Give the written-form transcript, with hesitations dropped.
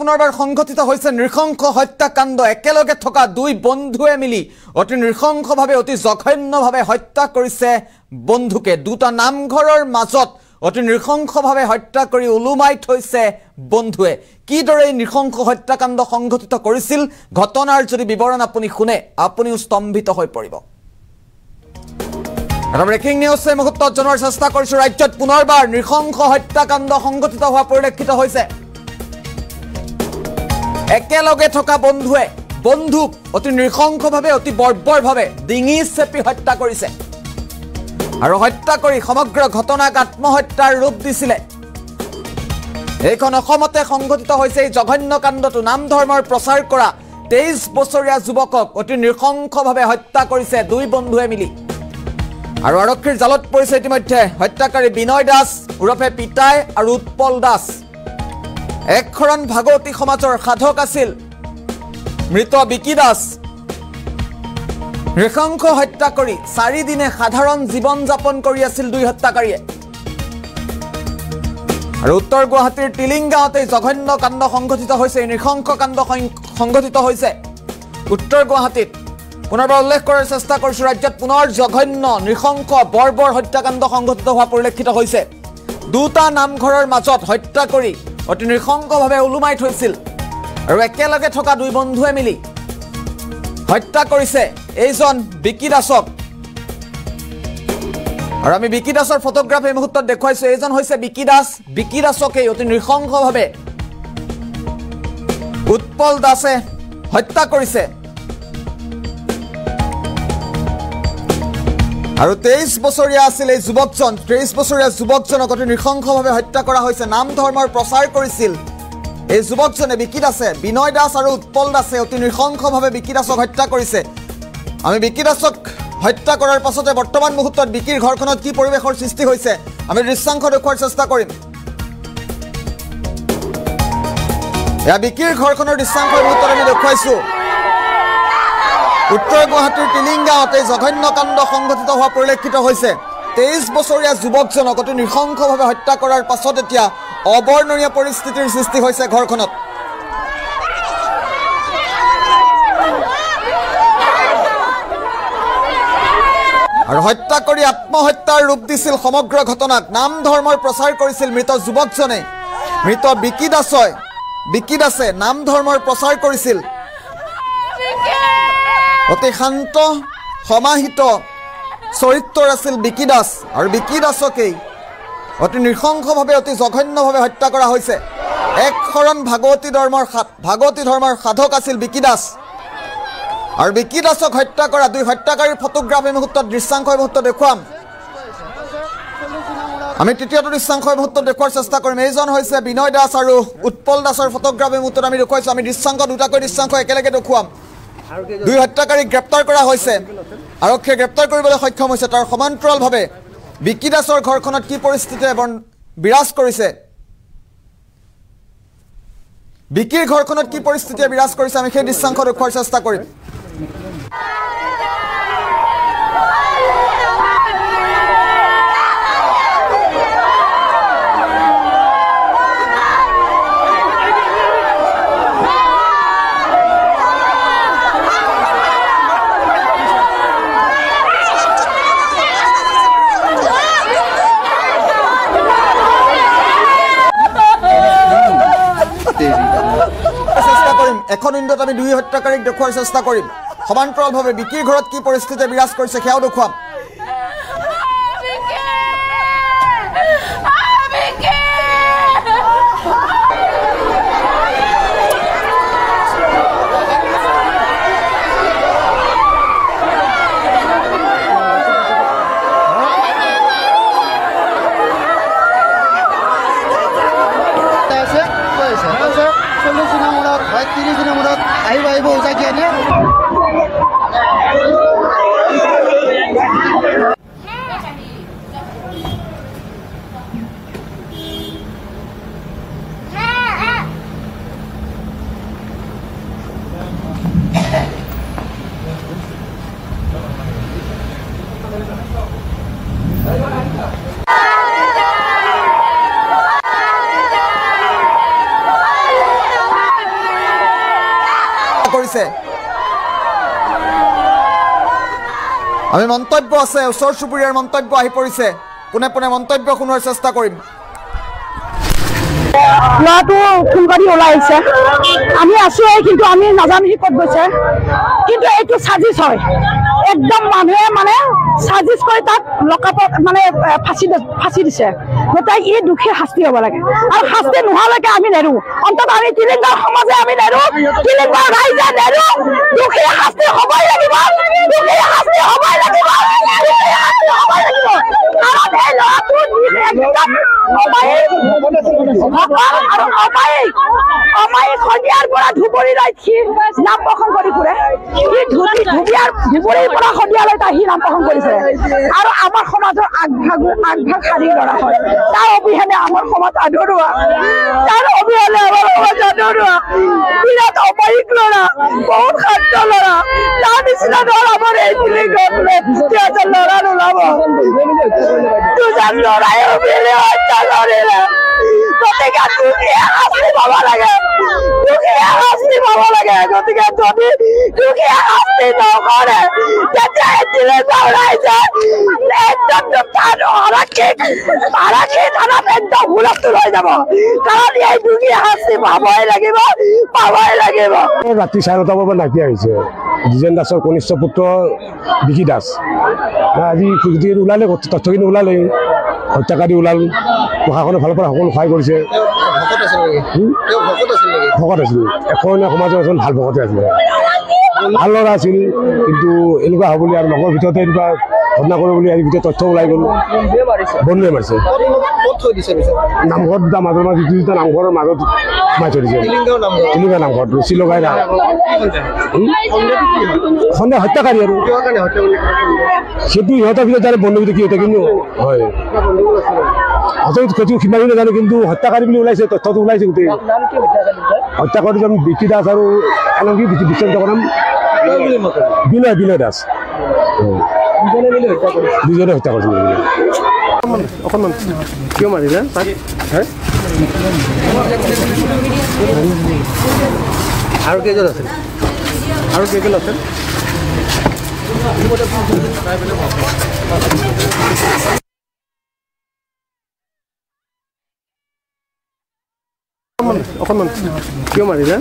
পুনৰবাৰ সংঘটিত হৈছে নৃশংস হত্যাকাণ্ড একেলগে থকা দুই বন্ধুৱে মিলি অতি নৃশংসভাৱে অতি জঘন্যভাৱে হত্যা কৰিছে বন্ধুকে দুটা নামঘৰৰ মাজত অতি নৃশংসভাৱে হত্যা কৰি উলুমাই থৈছে বন্ধুৱে কিদৰে নৃশংস হত্যাকাণ্ড সংঘটিত কৰিছিল ঘটনাৰ যদি বিৱৰণ আপুনি শুনে আপুনিও স্তম্ভিত হৈ পৰিব আৰু ব্ৰেকিং নিউজ এই মুহূৰ্তত জনোৱাৰ চেষ্টা কৰিছো ৰাজ্যত পুনৰবাৰ নৃশংস হত্যাকাণ্ড সংঘটিত হোৱা পৰিলক্ষিত হৈছে একেলগে থকা বন্ধুক অতি নৃশংসভাৱে অতি বৰ্বৰভাৱে ডিঙি চেপি হত্যা কৰিছে আৰু হত্যা কৰি সমগ্ৰ ঘটনাক আত্মহত্যাৰ ৰূপ দিছিলে এইখন অসমতে সংঘটিত হৈছে এই জঘন্য কাণ্ডটো নাম ধৰ্মৰ প্ৰচাৰ কৰা 23 বছৰীয়া যুৱকক অতি নৃশংসভাৱে হত্যা কৰিছে দুই বন্ধুৱে মিলি আৰু আৰক্ষীৰ জালত পৰিছে ইতিমধ্যে হত্যাকাৰী বিনয় দাস উৰফে পিতাই আৰু উৎপল দাস একখৰণ ভাগৱতী সমাজৰ সাধক আছিল মৃত বিকি দাস নৃশংস হত্যা কৰি 4 দিনে সাধাৰণ জীৱন যাপন কৰি আছিল দুই হত্যাকাৰীয়ে আৰু উত্তৰ গুৱাহাটীৰ টিলিংগাঁৱতে জঘন্য কাণ্ড সংঘটিত হৈছে নৃশংস কাণ্ড সংঘটিত হৈছে উত্তৰ গুৱাহাটীত পুনৰবাৰ উল্লেখ কৰাৰ চেষ্টা কৰিছো ৰাজ্যত পুনৰ জঘন্য নৃশংস বৰ্বৰ হত্যাকাণ্ড সংঘটিত হোৱা পৰিলক্ষিত হৈছে দুটা নামঘৰৰ মাজত হত্যা কৰি অতি নৃশংসভাৱে উলুমাই থৈছিল আৰু একেলগে থকা দুই বন্ধুৱে মিলি হত্যা কৰিছে এইজন বিকি দাসক আৰু আমি বিকি দাসৰ ফটোগ্ৰাফ এই মুহূৰ্তত দেখুৱাইছো এইজন হৈছে বিকি দাসকে অতি নৃশংসভাৱে উৎপল দাসে হত্যা কৰিছে আৰু 23 বছৰীয়া আছিল এই যুৱকজন 23 বছৰীয়া যুৱকজনক অতি নৃশংসভাৱে হত্যা কৰা হৈছে নাম ধৰ্মৰ প্ৰচাৰ কৰিছিল এই যুৱকজনে বিকি দাসে বিনয় দাস আৰু উৎপল দাসে অতি নৃশংসভাৱে বিকি দাসক হত্যা কৰিছে আমি বিকি দাসক হত্যা কৰাৰ পাছতে বৰ্তমান মুহূৰ্তত বিকিৰ ঘৰখনত কি পৰিৱেশৰ সৃষ্টি হৈছে আমি দৃশ্যাংশ দেখুৱাৰ চেষ্টা কৰিম এয়া বিকিৰ ঘৰখনৰ দৃশ্যাংশ মুহূৰ্তত আমি দেখুৱাইছো উত্তৰ গুৱাহাটীৰ টিলিংগাঁৱতে জঘন্য কাণ্ড সংঘটিত হোৱা পৰিলক্ষিত হৈছে 23 বছৰীয়া যুৱকজনক অতি নৃশংসভাৱে হত্যা কৰাৰ পাছত এতিয়া অবৰ্ণনীয় পৰিস্থিতিৰ সৃষ্টি হৈছে ঘৰখনত আৰু হত্যা কৰি আত্মহত্যাৰ ৰূপ দিছিল সমগ্ৰ ঘটনাক নাম ধৰ্মৰ প্ৰচাৰ কৰিছিল মৃত যুৱকজনে মৃত বিকি দাসে নাম ধৰ্মৰ প্ৰচাৰ কৰিছিল অতি শান্ত সমাহিত চৰিত্ৰৰ আছিল বিকি দাস আৰু বিকি দাসকেই অতি নৃশংসভাৱে অতি জঘন্যভাৱে হত্যা কৰা হৈছে একশৰণ ভাগৱতী ধৰ্মৰ সাধক আছিল বিকি দাস আৰু বিকি দাসক হত্যা কৰা দুই হত্যাকাৰীৰ ফটোগ্ৰাফ এই মুহূৰ্তত দৃশ্যাংশ এই মুহূৰ্তত দেখুৱাম আমি তৃতীয়টো দৃশ্যাংশ এই মুহূৰ্তত দেখুৱাৰ চেষ্টা কৰিম এইজন হৈছে বিনয় দাস আৰু উৎপল দাসৰ ফটোগ্ৰাফ এই মুহূৰ্তত আমি দেখুৱাইছো আমি দৃশ্যাংশ দুটাকৈ দৃশ্যাংশ একেলগে দেখুৱাম দুই হত্যাকাৰীক গ্ৰেপ্তাৰ কৰা হৈছে আৰক্ষীয়ে গ্ৰেপ্তাৰ কৰিবলৈ সক্ষম হৈছে তাৰ সমান্তৰালভাৱে বিকি দাসৰ ঘৰখনত কি পৰিস্থিতিয়ে বিৰাজ কৰিছে বিকিৰ ঘৰখনত কি পৰিস্থিতিয়ে বিৰাজ কৰিছে আমি সেই দৃশ্যাংশ দেখুৱাৰ চেষ্টা কৰিম এখন ইণ্ডত আমি দুই হত্যাকাৰীক দেখুৱাৰ চেষ্টা কৰিম সমান্তৰালভাৱে বিকিৰ ঘৰত কি পৰিস্থিতি বিৰাজ কৰিছে সেয়াও দেখুৱাম আহিব উজাকি আনি পৰিছে আমি মন্তব্য আছে ওচৰ চুবুৰীয়াৰ মন্তব্য আহি পৰিছে পোনে পোনে মন্তব্য শুনোৱাৰ চেষ্টা কৰিম ল'ৰাটো ফোন কৰি ওলাই আহিছে আমি আছো কিন্তু আমি নাজানো সি ক'ত গৈছে কিন্তু এইটো সাজিশ হয় একদম মানুহে মানে সাজিশ কৰি তাক লকআপত মানে ফাঁচি দিছে গতিকে এই দুখী শাস্তি হ'ব লাগে আৰু শাস্তি নোহোৱালৈকে আমি নেৰো অন্তত আমি তিলিংগাৰ সমাজে আমি নেৰো তিলিংগাৰ ৰাইজে নেৰো দুখী শাস্তি হ'বই লাগিব দুখী শাস্তি হ'বই লাগিব কাৰণ এই ল'ৰাটো একদম অমায়িক সন্ধিয়াৰ পৰা ধুবুৰী ৰাইজী নাম প্ৰসংগ কৰি ফুৰে ধুবুৰীৰ পৰা সন্ধিয়ালৈ সি নাম প্ৰসংগ কৰিছে আৰু আমাৰ সমাজৰ আগভাগ সাৰি ল'ৰা হয় তাৰ অবিহনে আমাৰ সমাজ আধৰুৱা তাৰ অবিহনে আমাৰ সমাজ আধৰুৱা বিৰাট অমায়িক ল'ৰা বহুত শান্ত ল'ৰা তাৰ নিচিনা ল'ৰা আমাৰ এই বুলি সিহঁতৰ ল'ৰা নোলাব দুজন ল'ৰাই মিলি হত্যা কৰিলে গতিকে দুখীয়া শাস্তি পাব লাগে দুখীয়া শাস্তি পাব লাগে গতিকে যদি দুখীয়া শাস্তি নকৰে তেতিয়া তিলিংগাৰ ৰাইজে একদম আৰক্ষী থানাত একদম হুলস্থুল হৈ যাব কাৰণ এই দুখীয়া শাস্তি পাবই লাগিব ৰাতি 9:30 বজাত নাইকিয়া হৈছে দ্বিজেন দাসৰ কনিষ্ঠ পুত্ৰ বিকি দাস আজি ওলালে তথ্যখিনি ওলালে হত্যাকাৰী ওলাল প্ৰশাসনৰ ফালৰ পৰা সকলো সহায় কৰিছে ভকত আছিল এখনীয়া সমাজৰ এজন ভাল ভকতে আছিলে ভাল ল'ৰা আছিল কিন্তু এনেকুৱা হ'ব বুলি আৰু লগৰ ভিতৰতে এনেকুৱা ঘটনা কৰিব বুলি আজি ভিতৰত তথ্য ওলাই গ'ল বন্ধুৱে মাৰিছে নামঘৰত দুটা মাজৰ মাজত দুটা নামঘৰৰ মাজত সোমাই থৈ দিছে তিলিংগাৰ নামঘৰত ৰছী লগাই সন্ধিয়া হত্যাকাৰী আৰু সেইটো সিহঁতৰ ভিতৰত জানে বন্ধু ভিতৰত কি হৈছে কিন্তু হয় সেইটো সিমান নাজানো কিন্তু হত্যাকাৰী বুলি ওলাইছে তথ্যটো ওলাইছে গোটেই হত্যাকাৰী আমি বিকি দাস আৰু এনেকৈ বিশ্বজিত নাম বিনয় দাস দুজনে হত্যা কৰিছিল অকণমান কিয় মাৰিলে আৰু কেইজন আছিল অকণমান কিয় মাৰিলে